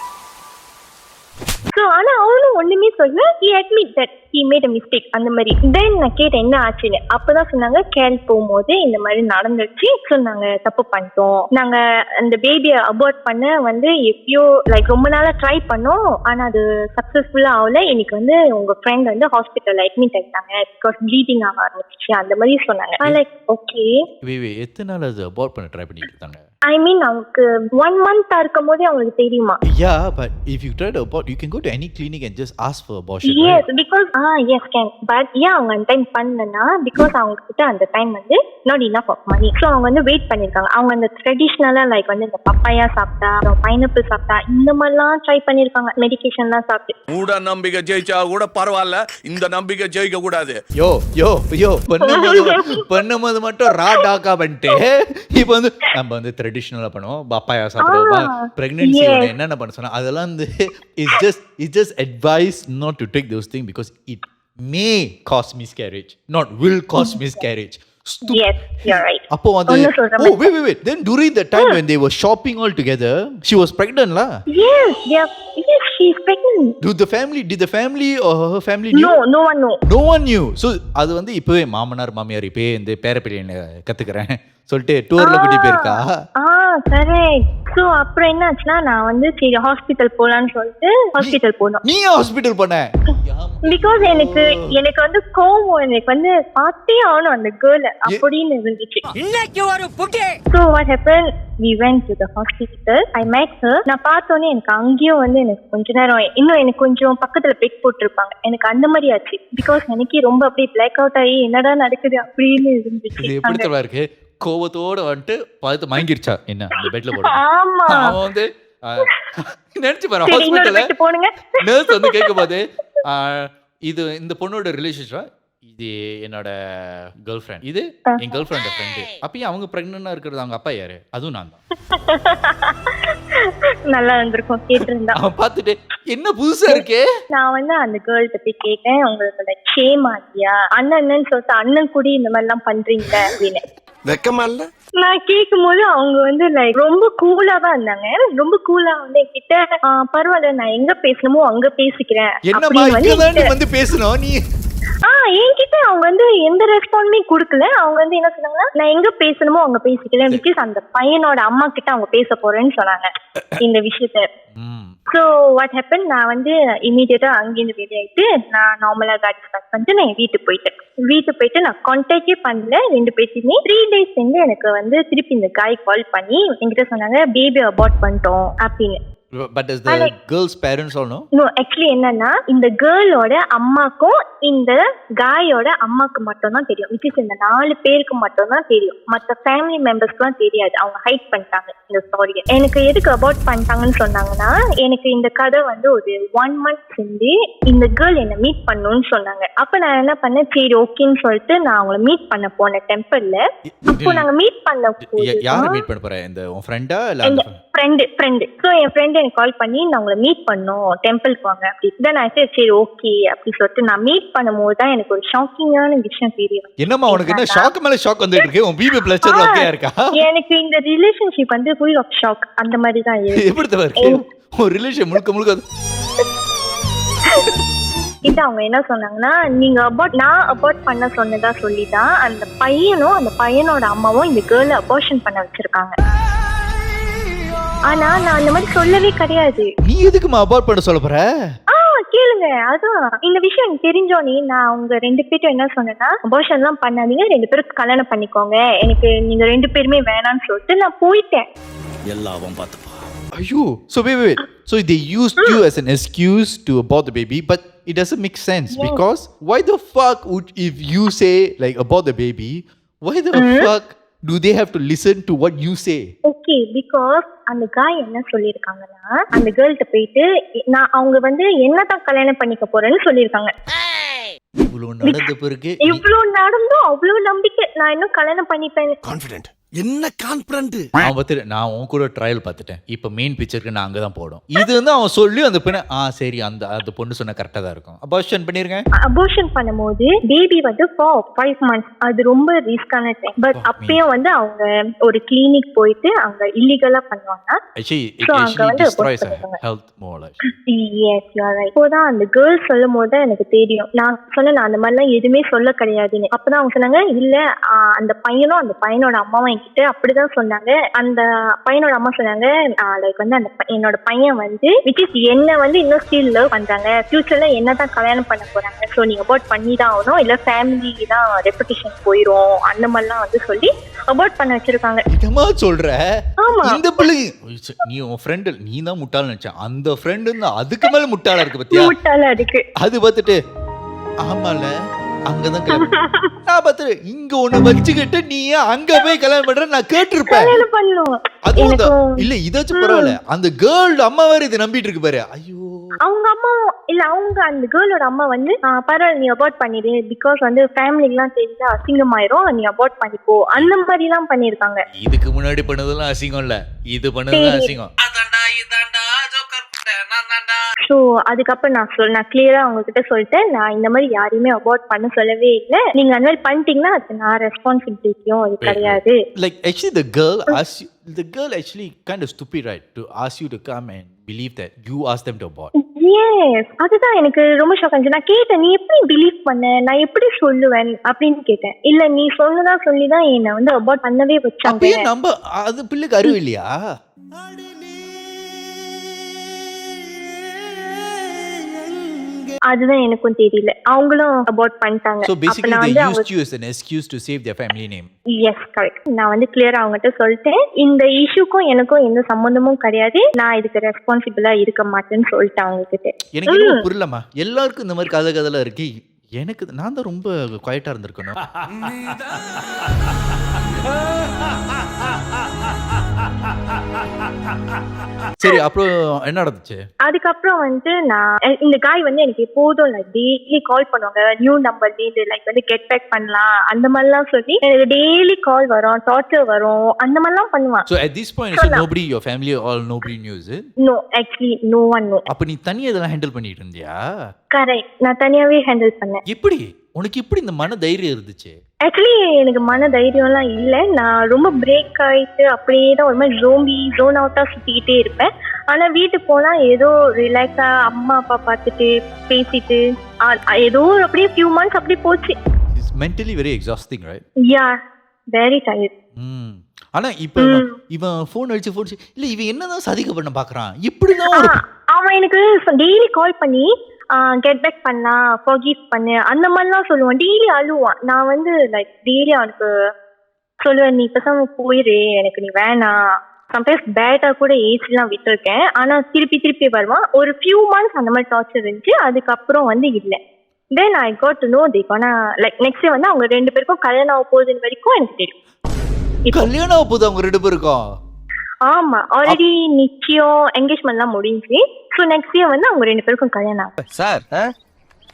ஸோ ஆனா அவனும் ஒண்ணுமே சொல்ல. he admit that he made a mistake அந்த மாதிரி. தென் நான் கேட்டேன் என்ன ஆச்சுன்னு. அப்பதான் சொன்னாங்க கேல் போகும்போது இந்த மாதிரி நடந்துச்சு. ஸோ நாங்க தப்பு பண்ணிட்டோம். நாங்க அந்த பேபியை அபார்ட் பண்ண வந்து எப்பயோ லைக் ரொம்ப நாளா ட்ரை பண்ணோம். ஆனா அது சக்சஸ்ஃபுல்லா ஆகல. எனக்கு வந்து உங்க ஃப்ரெண்ட் வந்து ஹாஸ்பிட்டல் அட்மிட் ஆயிட்டாங்க பிகாஸ் ப்ளீடிங் ஆக ஆரம்பிச்சிச்சு அந்த மாதிரி சொன்னாங்க. லைக் ஓகே எத்தனை நாள் அது அபார்ட் பண்ண ட்ரை பண்ணிட்டு இருந்தாங்க? ஐ மீன் அவங்களுக்கு 1 month இருக்கும் போதே அவங்களுக்கு தெரியுமா? Yeah, but if you try to abort, you can go to any clinic and just ask for abortion. Yes, right? because yes can. But yeah, அவங்க அந்த டைம் பண்ணலனா because அவங்க கிட்ட அந்த டைம் வந்து not enough of money. So அவங்க வந்து wait பண்ணிருக்காங்க. அவங்க அந்த ட்ரெடிஷனலா லைக் வந்து இந்த பப்பாயா சாப்பிட்டா, பைனாப்பிள் சாப்பிட்டா இந்த மாதிரிலாம் ட்ரை பண்ணிருக்காங்க. மெடிகேஷன்லாம் சாப்பிட்டு. மூட நம்பிக்கை ஜெயிச்சா கூட பரவாயில்ல, இந்த நம்பிக்கை ஜெயிக்க கூடாது. யோ பண்ணும்போது மட்டும் ரா டாக்கா பண்ணிட்டு இப்போ வந்து நம்ம வந்து ட்ரெடிஷனலா பண்ணுவோம், பப்பாயா சாப்பிடுவோம், பிரெக்னன்சி என்னென்ன பண்ண சொன்னா அதெல்லாம் வந்து it's just advice not to take those things because it may cause miscarriage, not will cause miscarriage. Yes, you're right. அப்போ வந்து wait then during the time when they were shopping all together she was pregnant la? Yes, she's pregnant. Did the family or her family knew? No one knew. So அது வந்து இப்பவே மாமனார் மாமியார் இப்பவே இந்த பேரப்பிள்ளைகளை கத்துக்கிறேன் சொல்லிட்டு டூர்ல கூட்டி போயிருக்கா. கரெக்ட். சோ அப்புறம் என்ன ஆச்சுன்னா நான் வந்து சரி ஹாஸ்பிட்டல் போலான்னு சொல்லிட்டு ஹாஸ்பிட்டல் போனோம். நீ ஹாஸ்பிட்டல் போன? பிகாஸ் எனக்கு வந்து கோவம், எனக்கு வந்து பார்த்தே ஆகணும் அந்த கேர்ள் அப்படின்னு இருந்துச்சு. இன்னைக்கு ஒரு புட்டி. So what happened? We went to the hospital. I met her. நான் பார்த்தோன்னே எனக்கு அங்கேயும் வந்து எனக்கு கொஞ்ச நேரம் இன்னும் எனக்கு கொஞ்சம் பக்கத்துல பெட் போட்டிருப்பாங்க. எனக்கு அந்த மாதிரி ஆச்சு. பிகாஸ் எனக்கு ரொம்ப அப்படியே பிளாக் அவுட் ஆகி என்னடா நடக்குது அப்படின்னு இருந்துச்சு. இது எப்படி தெரியுமா இருக்கு? கோவத்தோட வந்துட்டு பார்த்து மயங்கிருச்சா என்ன அந்த பெட்ல போடு. ஆமா. அவன் வந்து நினைச்சு பாரு ஹாஸ்பிட்டல்ல போனுங்க. நர்ஸ் வந்து கேட்கும்போது இது இந்த பொண்ணோட ரிலேஷன்ஷிப், இது என்னோட கேர்ள் ஃப்ரெண்ட், இது என் கேர்ள் ஃப்ரெண்ட் ஃப்ரெண்டு. அப்பயும் அவங்க பிரெக்னன்ட்டா இருக்கிறது அவங்க அப்பா யாரு? அதுவும் நான் தான். நல்லா இருந்திருக்கும் கேட்டிருந்தா. அவன் பார்த்துட்டு என்ன புதுசா இருக்கே. நான் வந்து அந்த கேர்ள் பத்தி கேட்டேன், உங்களுக்கு லைக் ஷேம் ஆகியா அண்ணன் சொல்லிட்டு அண்ணன் கூட இந்த மாதிரி எல்லாம் பண்றீங்க அப்படின்னு. வெக்கமா இல்ல? நான் கேட்கும் போது அவங்க வந்து லைக் ரொம்ப கூலா தான் இருந்தாங்க. ரொம்ப கூலா வந்து என்கிட்ட பரவாயில்ல நான் எங்க பேசணுமோ அங்க பேசிக்கிறேன் வந்து பேசணும் நீ என்கிட்ட அவங்க வந்து எந்த ரெஸ்பான்ஸுமே கொடுக்கல. அவங்க வந்து என்ன சொன்னாங்கன்னா நான் எங்க பேசணுமோ அங்க பேசிக்கல, பிகாஸ் அந்த பையனோட அம்மா கிட்ட அவங்க பேச போறேன்னு சொன்னாங்க இந்த விஷயத்த. ஸோ வாட் ஹேப்பன், நான் வந்து இமீடியட்டா அங்கேருந்து ரெடி ஆயிட்டு நான் நார்மலா காடி ஸ்டார்ட் பண்ணிட்டு நான் வீட்டுக்கு போயிட்டு நான் கான்டாக்டே பண்ணல 2 பேர்த்தையுமே. 3 days வந்து எனக்கு வந்து திருப்பி இந்த காய் கால் பண்ணி என்கிட்ட சொன்னாங்க பேபி அபார்ட் பண்ணிட்டோம் அப்படின்னு. But does the girl's parents all know? No, actually என்னன்னா இந்த கேர்ளோட அம்மாக்கும் இந்த காயோட அம்மாக்கு மட்டும் தான் தெரியும். which is இந்த 4 பேருக்கு மட்டும் தான் தெரியும். மற்ற ஃபேமிலி மெம்பர்ஸ்க்குலாம் தெரியாது. அவங்க ஹைட் பண்ணிட்டாங்க இந்த ஸ்டோரியை. எனக்கு எதுக்கு அபார்ட் பண்ணிட்டாங்கன்னு சொன்னாங்கன்னா எனக்கு இந்த கதை வந்து ஒரு 1 month செஞ்சு இந்த கேர்ள் என்ன மீட் பண்ணணும்னு சொன்னாங்க. அப்ப நான் என்ன பண்ணேன், சரி ஓகேன்னு சொல்லிட்டு நான் அவங்கள மீட் பண்ண போனேன் டெம்பிள்ல. அப்போ நாங்க மீட் பண்ண யாரை மீட் பண்ண போற? இந்த உன் ஃப்ரெண்டா இல்ல ஃப்ரெண்ட்? சோ என் ஃப்ரெண்ட் எனக்கு கால் பண்ணி நான் உங்களை மீட் பண்ணோம் டெம்பிளுக்கு வாங்க அப்படி. தான் நான் சரி ஓகே அப்படி சொல்லிட்டு நான் மீட் பண்ணும்போது தான் எனக்கு ஒரு ஷாக்கிங்கான விஷயம் தெரியும். என்னம்மா உனக்கு என்ன ஷாக் மேல ஷாக் வந்துட்டு இருக்கு? உன் பிபி ப்ளஷர் ஓகே இருக்கா? எனக்கு இந்த ரிலேஷன்ஷிப் வந்து ஃபுல் ஆஃப் ஷாக் அந்த மாதிரி தான் இருக்கு. எப்படி தவறு இருக்கு? ஒரு ரிலேஷன் முழுக்க இது அவங்க என்ன சொன்னாங்கன்னா நீங்க நான் அபார்ட் பண்ண சொன்னதா சொல்லிதான் அந்த பையனும் அந்த பையனோட அம்மாவும் இந்த கேர்ளை அபார்ஷன் பண்ண வச்சிருக்காங்க. ஆனா நான் அந்த மாதிரி சொல்லவே கிடையாது. நீ எதுக்குமா அபார்ட் பண்ண சொல்ல போற? கேளுங்க, அதான் இந்த விஷயம் தெரிஞ்சோனே நான் அவங்க 2 பேரும் என்ன சொன்னேன்னா அபார்ஷன் எல்லாம் பண்ணாதீங்க, 2 பேரும் கல்யாணம் பண்ணிக்கோங்க, எனக்கு நீங்க 2 பேருமே வேணாம்னு சொல்லிட்டு நான் போயிட்டேன். எல்லாம் பார்த்துப்பா. ஐயோ, so wait. So they used you as an excuse to abort the baby, but it doesn't make sense because why the fuck would, if you say like abort the baby, why the fuck do they have to listen to what you say? Okay, because அந்த guy என்ன சொல்லிருக்காங்கன்னா அந்த கேர்ள்ட்ட போயிட்டு நான் அவங்க வந்து என்னதான் கல்யாணம் பண்ணிக்க போறேன்னு சொல்லிருக்காங்க. இவ்வளவு நடந்த பிறகு இவ்வளவு நடந்தும் அவ்வளவு நம்பிக்கை நான் இன்னும் கல்யாணம் பண்ணிப்பேன். கான்ஃபிடென்ட் என்ன கான்பிடன்ட். அவன் பார்த்துட்டு நான் உன் கூட ட்ரையல் பார்த்துட்டேன், இப்போ மெயின் பிக்சருக்கு நான் அங்கே தான் போடும். இது வந்து அவன் சொல்லி அந்த பெண்ணை சரி அந்த பொண்ணு சொன்ன கரெக்டாக தான் இருக்கும், அபார்ஷன் பண்ணிருக்கேன். அபோர்ஷன் பண்ணும்போது பேபி வந்து 5 months, அது ரொம்ப ரிஸ்கான டைம். பட் அப்பயும் வந்து அவங்க ஒரு கிளினிக் போயிட்டு அங்க இல்லீகலா பண்ணுவாங்க. Actually, it So, actually அங்க வந்து destroys abort her பண்ணுவாங்க. health more like. Yes, you are right. இப்போதான் அந்த கேர்ள் சொல்லும் போது தான் எனக்கு தெரியும். நான் சொன்னேன் நான் அந்த மாதிரிலாம் எதுவுமே சொல்ல கிடையாதுன்னு. அப்பதான் அவங்க சொன்னாங்க இல்ல அந்த பையனும் அந்த பையனோட அம்மாவும் என்கிட்ட அப்படிதான் சொன்னாங்க. அந்த பையனோட அம்மா சொன்னாங்க லைக் வந்து என்னோட பையன் வந்து விச் இஸ் என்ன வந்து இன்னும் ஸ்டில் லவ் பண்றாங்க, ஃபியூச்சர்ல என்னதான் கல்யாணம் பண்ண போறாங்க, ஸோ நீங்க அபார்ட் பண்ணி தான் ஆகணும், இல்ல ஃபேமிலி தான் ரெப்புடேஷன் போயிரும், அந்த மாதிரிலாம் வந்து சொல்லி அபார்ட் பண்ண வச்சிருக்காங்க. என்னமா சொல்ற? ஆமா. இந்த பிள்ளை நீ உன் ஃப்ரெண்ட் நீ தான் முட்டாள் நினைச்சேன், அந்த ஃப்ரெண்டு அதுக்கு மேல முட்டாளா இருக்கு பத்தியா? முட்டாளா இருக்கு. அது பார்த்துட்டு ஆமால அங்கதான் கல்யாணம் நான் பார்த்துட்டு இங்க ஒண்ணு வச்சுக்கிட்டு நீ அங்க போய் கல்யாணம் பண்ற நான் கேட்டிருப்பேன். கல்யாணம் பண்ணும். அதுவும் இல்ல இதாச்சும் பரவாயில்ல, அந்த கேர்ள் அம்மா வேற இதை நம்பிட்டு இருக்கு பாரு. ஐயோ அவங்க அம்மா இல்ல அவங்க அந்த கேர்ளோட அம்மா வந்து பரவாயில்ல நீ அபார்ட் பண்ணிடு, பிகாஸ் வந்து ஃபேமிலிக்கு எல்லாம் தெரிஞ்சா அசிங்கமாயிரும், நீ அபார்ட் பண்ணிப்போ, அந்த மாதிரி எல்லாம் பண்ணிருக்காங்க. இதுக்கு முன்னாடி பண்ணதெல்லாம் அசிங்கம் இல்ல, இது பண்ணதுதான் அசிங்கம். ஸோ அதுக்கப்புறம் நான் கிளியரா அவங்க கிட்ட சொல்லிட்டேன், நான் இந்த மாதிரி யாரையுமே அபார்ட் பண்ண சொல்லவே இல்லை, நீங்க அந்த மாதிரி பண்ணிட்டீங்கன்னா அது நான் ரெஸ்பான்சிபிலிட்டியும் அது கிடையாது. Like actually the girl actually kind of stupid, right, to ask you to come and believe that you asked them to abort. Yes, அதுதான் எனக்கு ரொம்ப ஷாக் ஆச்சு. நான் கேட்டேன் நீ எப்படி பிலீவ் பண்ண, நான் எப்படி சொல்லுவேன் அப்படின்னு கேட்டேன். இல்ல நீ சொன்னதா சொல்லிதான் என்னை வந்து அபார்ட் பண்ணவே வச்சாங்க. அப்பயே நம்ம அது பிள்ளைக்கு அறிவு இல்லையா? அதுதான் எனக்கும் தெரியல, அவங்களும் அபார்ட் பண்ணிட்டாங்க. So basically they used you as an excuse to save their family name. Yes correct. நான் வந்து கிளியரா அவங்ககிட்ட சொல்லிட்டேன் இந்த இஷ்யூக்கும் எனக்கும் எந்த சம்பந்தமும் கிடையாது, நான் இதுக்கு ரெஸ்பான்சிபிளா இருக்க மாட்டேன்னு சொல்லிட்டேன் அவங்க கிட்ட. எனக்கு இன்னும் புரியலமா, எல்லாருக்கும் இந்த மாதிரி கதை இருக்கு, எனக்கு நான் தான் ரொம்ப குவைட்டா இருந்திருக்கணும். சரி அப்புறம் என்ன நடந்துச்சு? அதுக்கப்புறம் வந்து நான் இந்த காய் வந்து எனக்கு எப்போதும் லைக் டெய்லி கால் பண்ணுவாங்க, நியூ நம்பர்ல இருந்து லைக் வந்து கெட் பேக் பண்ணலாம் அந்த மாதிரிலாம் சொல்லி எனக்கு டெய்லி கால் வரும், டார்ச்சர் வரும், அந்த மாதிரிலாம் பண்ணுவான். So at this point so nobody your family all nobody knew it? No, actually no one knew. அப்ப நீ தனியா இதெல்லாம் ஹேண்டில் பண்ணிட்டு இருந்தியா? கரெக்ட், நான் தனியாவே ஹேண்டில் பண்ணேன். எப்படி உனக்கு எப்படி இந்த மன தைரியம் இருந்துச்சு? ஆக்சுவலி எனக்கு மன தைரியம்லாம் இல்லை, நான் ரொம்ப பிரேக் ஆயிட்டு அப்படியே தான் ஒரு மாதிரி ஜோன் அவுட்டா சுத்திக்கிட்டே இருப்பேன். ஆனா வீட்டுக்கு போனா ஏதோ ரிலாக்ஸா அம்மா அப்பா பார்த்துட்டு பேசிட்டு ஏதோ அப்படியே ஃபியூ மந்த்ஸ் அப்படியே போச்சு. It's mentally very exhausting, right? Yeah, very tired. ஆனா இப்ப இவன் போன் அடிச்சு இல்ல இவன் என்னதான் சாதிக்க பண்ண பாக்குறான், இப்படிதான் அவன் எனக்கு டெய்லி கால் பண்ணி கெட் பேக் பண்ணலாம், ஃபர்கிவ் பண்ணு அந்த மாதிரிலாம் சொல்லுவான், டெய்லி அழுவான். நான் வந்து லைக் டெய்லி அவனுக்கு சொல்லுவேன் நீ பேசாம போயிரு, எனக்கு நீ வேணாம். சம்டைம்ஸ் பேட்டா கூட ஏஜ்லாம் விட்டுருக்கேன், ஆனா திருப்பி வருவான். ஒரு ஃபியூ மந்த்ஸ் அந்த மாதிரி டார்ச்சர் இருந்துச்சு, அதுக்கப்புறம் வந்து இல்லை. Then I got to know they gonna like next day வந்து அவங்க 2 பேருக்கும் கல்யாணம் ஆக போகுதுன்னு வரைக்கும் எனக்கு தெரியும். கல்யாணம் ஆக போகுது அவங்க 2 பேருக்கும்? ஆமா, ஆல்ரெடி நிச்சயம் என்கேஜ்மெண்ட்லாம் முடிஞ்சு. ஸோ நெக்ஸ்ட் இயர் வந்து அவங்க 2 பேருக்கும் கல்யாணம் ஆகும். சார்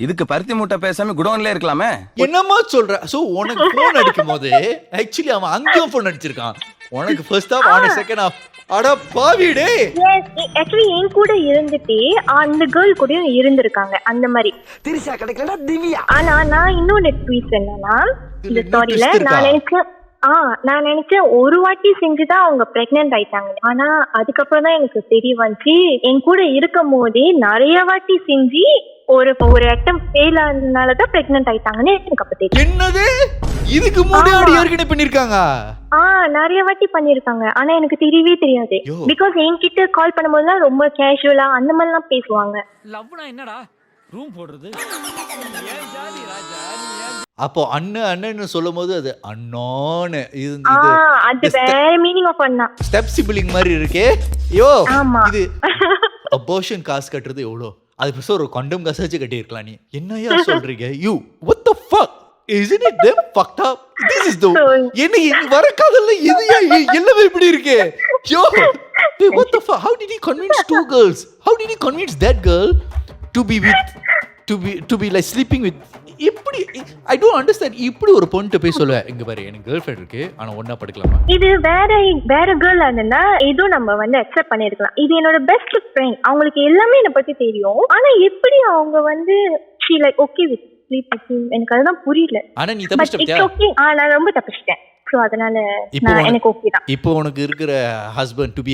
இதுக்கு பருத்தி மூட்டை பேசாம குடோன்ல இருக்கலாமே. என்னமா சொல்ற? சோ உனக்கு போன் அடிக்கும் போது ஆக்சுவலி அவன் அங்கேயும் போன் அடிச்சிருக்கான், உனக்கு ஃபர்ஸ்ட் ஹாஃப் ஆன செகண்ட் ஹாஃப். அட பாவிடே. எஸ், ஆக்சுவலி என் கூட இருந்துட்டு அந்த கேர்ள் கூடயும் இருந்திருக்காங்க அந்த மாதிரி. திரிஷா கிடைக்கலனா திவ்யா. ஆனா நான் இன்னொரு ட்வீட் என்னன்னா இந்த ஸ்டோரியில நான் நினைச்சேன் ஒரு வாட்டி செஞ்சுதான் அவங்க பிரெக்னென்ட் ஆயிட்டாங்க. ஆனா அதுக்கப்புறம் தான் எனக்கு தெரிய வந்துச்சு என் கூட இருக்கும் போதே நிறைய வாட்டி செஞ்சு ஒரு அட்டம் ஃபெயில் ஆனதுனாலதான் பிரெக்னென்ட் ஆயிட்டாங்கன்னு எனக்கு அப்ப தெரியும். என்னது? இதுக்கு முன்னாடி ஏற்கனவே பண்ணிருக்காங்க? நிறைய வாட்டி பண்ணிருக்காங்க, ஆனா எனக்கு தெரியவே தெரியாது. பிகாஸ் என்கிட்ட கால் பண்ணும்போதுலாம் ரொம்ப கேஷுவலா அந்த மாதிரிலாம் பேசுவாங்க. லவ்னா என்னடா ரூம் போடுறது? அப்போ அண்ணன்னு சொல்லும் போது அது அண்ணான்னு அது வேற மீனிங் ஆஃப் அண்ணா, ஸ்டெப் சிப்லிங் மாதிரி இருக்கே. யோ இது அபார்ஷன் காசு கட்டுறது எவ்வளோ, அது பேச ஒரு கண்டம் காசாச்சு கட்டி இருக்கலாம். நீ என்னையா சொல்றீங்க? You what the fuck isn't it them fucked up? This is the என்ன வர காதல்ல எதையா எல்லாமே இப்படி இருக்கே. யோ what the fuck, how did he convince 2 girls, how did he convince that girl to be like sleeping with இப்படி I don't understand. இப்படி ஒரு பொண்ணு போய் சொல்லுவேன், இங்க பாரு எனக்கு கேர்ள் ஃப்ரெண்ட் இருக்கு ஆனா ஒண்ணா படுக்கலாமா? இது வேற கேர்ள் இருந்தா ஏதோ நம்ம வந்து அக்செப்ட் பண்ணிருக்கலாம். இது என்னோட பெஸ்ட் ஃப்ரெண்ட், அவங்களுக்கு எல்லாமே என்னை பத்தி தெரியும். ஆனா எப்படி அவங்க வந்து she like okay with sleep with him, எனக்கு அதுதான் புரியல. ஆனா நீ தப்பிச்சிட்டியா? ஓகே, நான் ரொம்ப தப்பிச்சிட்டேன். சோ அதனால எனக்கு ஓகே தான். இப்போ உனக்கு இருக்கிற ஹஸ்பண்ட் டு பி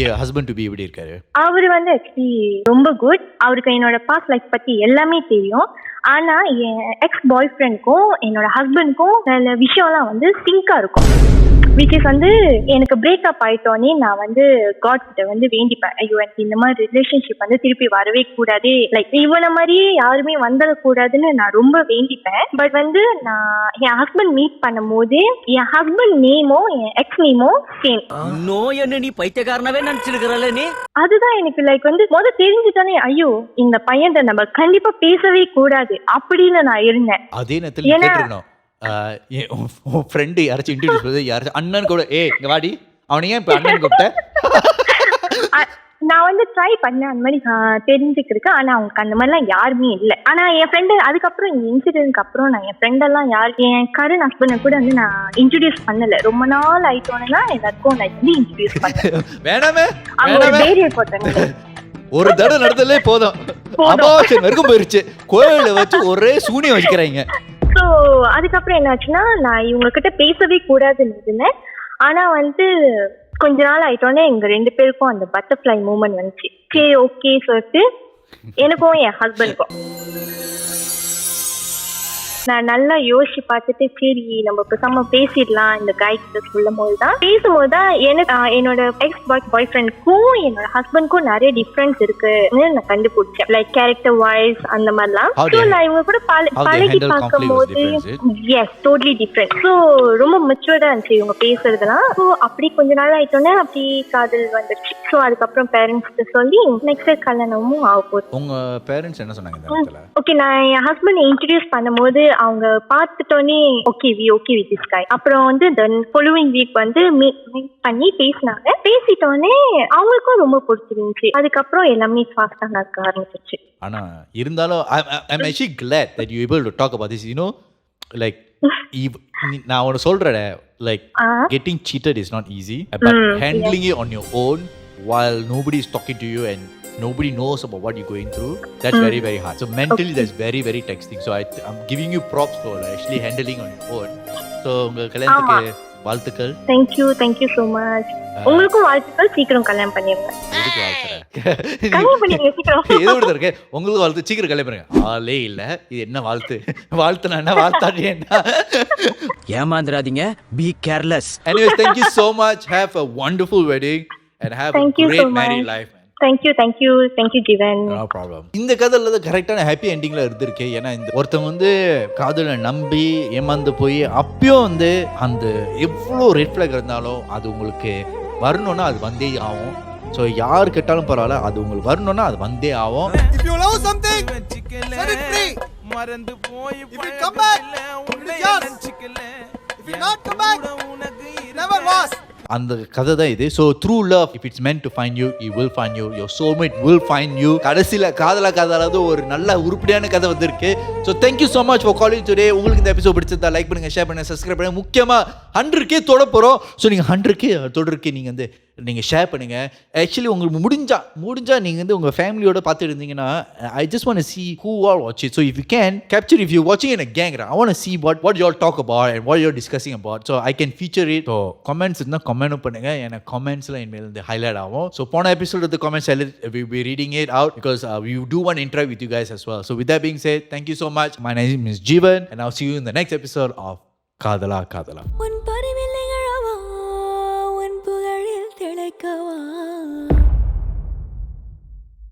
எப்படி இருக்காரு? அவரு வந்து ஆக்சுவலி ரொம்ப குட். அவருக்கு என்னோட பாஸ்ட் லைஃப் பத்தி எல்லாமே தெரியும். ஆனா என் எக்ஸ் பாய் ஃப்ரெண்டுக்கும் என்னோட ஹஸ்பண்டுக்கும் சில விஷயம்லாம் வந்து சிங்கா இருக்கும். விச் இஸ் வந்து எனக்கு பிரேக்அப் ஆயிட்டோன்னே நான் வந்து காட் கிட்ட வந்து வேண்டிப்பேன், ஐயோ எனக்கு இந்த மாதிரி ரிலேஷன்ஷிப் வந்து திருப்பி வரவே கூடாது, லைக் இவனை மாதிரியே யாருமே வந்துடக்கூடாதுன்னு நான் ரொம்ப வேண்டிப்பேன். பட் வந்து நான் என் ஹஸ்பண்ட் மீட் பண்ணும் போது என் ஹஸ்பண்ட் நேமும் என் எக்ஸ் நேமும் சேம். இன்னும் என்ன நீ பைத்தியக்காரனாவே நினைச்சிருக்கிறல்ல நீ? அதுதான் எனக்கு லைக் வந்து முதல்ல தெரிஞ்சுட்டானே, ஐயோ இந்த பையன் நம்ம கண்டிப்பா பேசவே கூடாது அப்படின்னு நான் இருந்தேன். அதே நேரத்தில் கேட்டிருக்கணும், உன் ஃப்ரெண்டு யாராச்சும் இன்ட்ரடியூஸ் பண்ணி யாராச்சும் அண்ணன் கூட இங்க வாடி, அவனை ஏன் இப்போ அண்ணன் கூப்பிட்ட? நான் வந்து ட்ரை பண்ணேன் அந்த மாதிரி தெரிஞ்சுக்கிறதுக்கு. ஆனா அவங்களுக்கு அந்த மாதிரிலாம் யாருமே இல்லை. ஆனா என் ஃப்ரெண்டு அதுக்கப்புறம் இந்த இன்சிடென்ட்க்கு அப்புறம் நான் என் ஃப்ரெண்டெல்லாம் என் கரண்ட் ஹஸ்பண்டை கூட வந்து நான் இன்ட்ரடியூஸ் பண்ணல. ரொம்ப நாள் ஆயிட்டோன்னா எல்லாருக்கும் நான் வந்து இன்ட்ரடியூஸ் பண்ணேன். வேணாமே அவங்க பேரியர் போட்டாங்க. ஒரு தடவை நடந்ததே போதும், அபாஷன் வரைக்கும் போயிருச்சு. கோயில வச்சு ஒரே சூனியம் வச்சுக்கிறாங்க. ஸோ அதுக்கப்புறம் என்னாச்சுன்னா நான் இவங்க கிட்ட பேசவே கூடாதுன்னு இருந்தேன். ஆனா வந்து கொஞ்ச நாள் ஆயிட்டோன்னே எங்க 2 பேருக்கும் அந்த பட்டர்ஃப்ளை மூமெண்ட் வந்துச்சு. சரி ஓகே சொல்லிட்டு எனக்கும் என் ஹஸ்பண்டுக்கும் நான் நல்லா யோசிச்சு பார்த்துட்டு சரி நம்ம பேசாம பேசிடலாம் இந்த காய் கிட்ட சொல்லும் போதுதான் பேசும்போதுதான் எனக்கு என்னோட எக்ஸ் பாய் ஃப்ரெண்டுக்கும் என்னோட ஹஸ்பண்ட்க்கும் நிறைய டிஃபரன்ஸ் இருக்குன்னு நான் கண்டுபிடிச்சேன். லைக் கேரக்டர் வைஸ் அந்த மாதிரிலாம். ஸோ நான் இவங்க கூட பழகி பார்க்கும் போது எஸ் டோட்டலி டிஃப்ரெண்ட். ஸோ ரொம்ப மெச்சூர்டா இருந்துச்சு இவங்க பேசுறதுலாம். ஸோ அப்படி கொஞ்ச நாள் ஆயிட்டோன்னே அப்படி காதல் வந்துருச்சு. ஸோ அதுக்கப்புறம் பேரண்ட்ஸ்க்கு சொல்லி நெக்ஸ்ட் கல்யாணமும் ஆக போகுது. உங்க பேரண்ட்ஸ் என்ன சொன்னாங்க? ஓகே, நான் என் ஹஸ்பண்ட் இன்ட்ரடியூஸ் பண்ணும்போது அவங்க பார்த்துட்டோன்னே ஓகே வித் திஸ் காய். அப்புறம் வந்து தென் ஃபாலோவிங் வீக் வந்து மீட் பண்ணி பேசினாங்க. பேசிட்டோன்னே அவங்களுக்கும் ரொம்ப பிடிச்சிருந்துச்சு. அதுக்கப்புறம் எல்லாமே ஃபாஸ்டா நடக்க ஆரம்பிச்சிருச்சு. ஆனா இருந்தாலும் I'm actually glad that you able to talk about this, you know, like நான் ஒன்னு சொல்றேன், like getting cheated is not easy, but handling it on your own while nobody is talking to you and nobody knows about what you're going through, that's very very hard. So mentally that's very very taxing. So I'm giving you props for actually handling on your own. So உங்க கல்யாணத்துக்கு வாழ்த்துக்கள். Thank you so much. உங்களுக்கும் வாழ்த்துக்கள். சீக்கிரம் கல்யாணம் பண்ணிருங்க. எதுக்கு வாழ்த்துறேன்? கல்யாணம் பண்ணிருங்க சீக்கிரம். எதோட இருக்கு உங்களுக்கு வாழ்த்து? சீக்கிரம் கல்யாணம் பண்ணுங்க. ஆளே இல்ல, இது என்ன வாழ்த்து? வாழ்த்துனா என்ன, வாழ்த்தாட்டி என்ன? ஏமாந்துராதீங்க, be careless. Anyways, thank you so much. Have a wonderful wedding and have a great married life. Thank you Jivan. No problem. இந்த கதையில தான் கரெக்டான ஹாப்பி எண்டிங்ல இருந்திருக்கு. ஏன்னா இந்த ஒருத்தவங்க வந்து காதலை நம்பி ஏமாந்து போய் அப்பயும் வந்து அந்த எவ்வளோ ரெட் ஃபிளாக் இருந்தாலும் அது உங்களுக்கு வரணும்னா அது வந்தே ஆகும். ஸோ யார் கேட்டாலும் பரவாயில்ல, அது உங்களுக்கு வரணும்னா அது வந்தே ஆகும். If you love something, set it free. மறந்து போய் if you come back, it's yours. If you not come back, never was. அந்த கதை தான் இது. So through love, if it's meant to find you, it will find you. Your soulmate will find you. கடைசியில் காதலாவது ஒரு நல்ல உருப்படியான கதை வந்திருக்கு. So thank you so much for calling today. உங்களுக்கு இந்த எபிசோட் பிடிச்சிருந்தா லைக் பண்ணுங்க, ஷேர் பண்ணுங்க, சப்ஸ்கிரைப் பண்ணுங்க. முக்கியமாக 100K தொட போகிறோம். ஸோ நீங்கள் 100K தொடருக்கு நீங்கள் வந்து நீங்கள் ஷேர் பண்ணுங்க. ஆக்சுவலி உங்களுக்கு முடிஞ்சா நீங்கள் வந்து உங்கள் ஃபேமிலியோட பார்த்துட்டு இருந்தீங்கன்னா, I just want to see who all watch it. So if you can capture, if you're watching in a gang, I want to see what you all talk about and what you're discussing about, so I can feature it. So comments இருந்தா comment பண்ணுங்க. எனக்கு commentsல இனிமேல் வந்து highlight ஆகும். So போன episode of the comments we'll be reading it out because we do want to interact with you guys as well. So with that being said, thank you so much. My name is Jeevan and I'll see you in the next episode of Kadala.